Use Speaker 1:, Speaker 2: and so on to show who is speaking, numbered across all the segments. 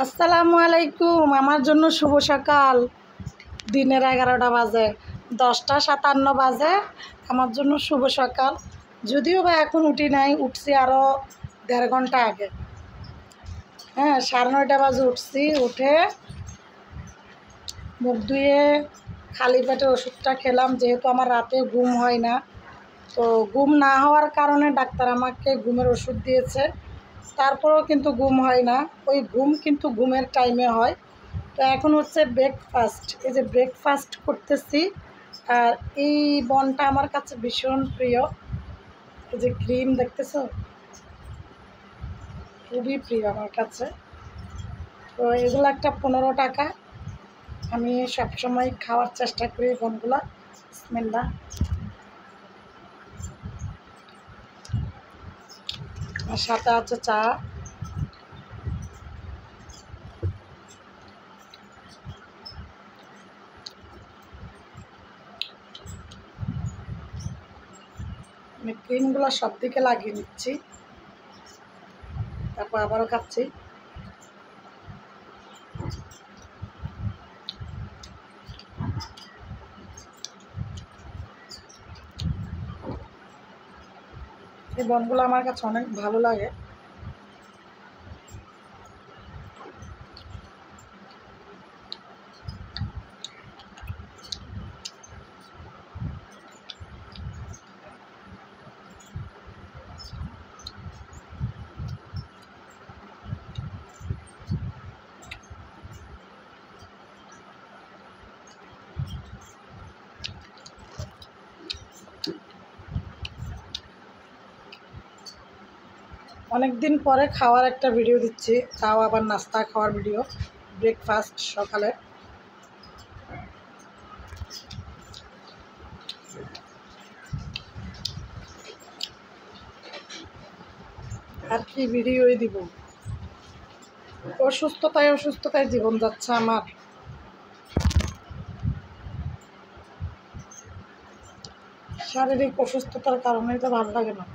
Speaker 1: আসসালামু আলাইকুম। আমার জন্য শুভ সকাল। দিনের 11টা বাজে, 10টা 57 বাজে। আমার জন্য শুভ সকাল। যদিও বা এখন উঠি নাই, উঠছি আরও 1.5 ঘন্টা আগে। হ্যাঁ, 9:30 বাজে উঠছি। উঠে মুখ ধুয়ে খালি পেটে ওষুধটা খেলাম, যেহেতু আমার রাতে ঘুম হয় না। তো ঘুম না হওয়ার কারণে ডাক্তার আমাকে ঘুমের ওষুধ দিয়েছে। তারপরেও কিন্তু ঘুম হয় না। ওই ঘুম কিন্তু ঘুমের টাইমে হয়। তো এখন হচ্ছে ব্রেকফাস্ট। এই যে ব্রেকফাস্ট করতেছি। আর এই বনটা আমার কাছে ভীষণ প্রিয়। এই যে ক্রিম দেখতেছো, খুবই প্রিয় আমার কাছে। তো এগুলো একটা 15 টাকা। আমি সবসময় খাওয়ার চেষ্টা করি বনগুলা। বিসমিল্লাহ। আর সাথে আছে চা। আমি ক্রিমগুলো সব দিকে লাগিয়ে নিচ্ছি, তারপর আবারও খাচ্ছি। এই বনগুলো আমার কাছে অনেক ভালো লাগে। অনেক দিন পরে খাওয়ার একটা ভিডিও দিচ্ছি, তাও আবার নাস্তা খাওয়ার ভিডিও। ব্রেকফাস্ট সকালে। আর কি ভিডিওই দিব, অসুস্থতায় জীবন যাচ্ছে আমার। শারীরিক অসুস্থতার কারণেই তো ভালো লাগে না।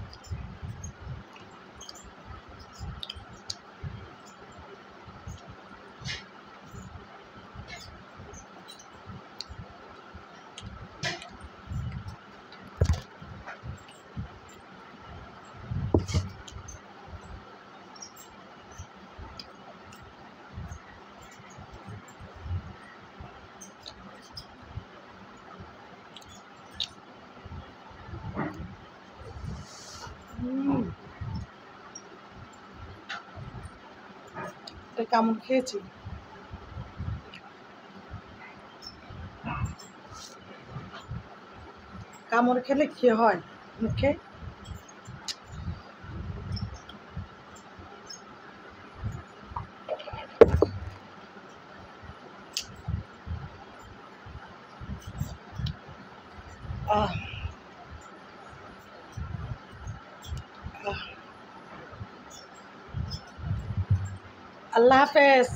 Speaker 1: কামড় খেয়েছি। কামড় খেলে কি হয় মুখে? আল্লাহ হাফেজ।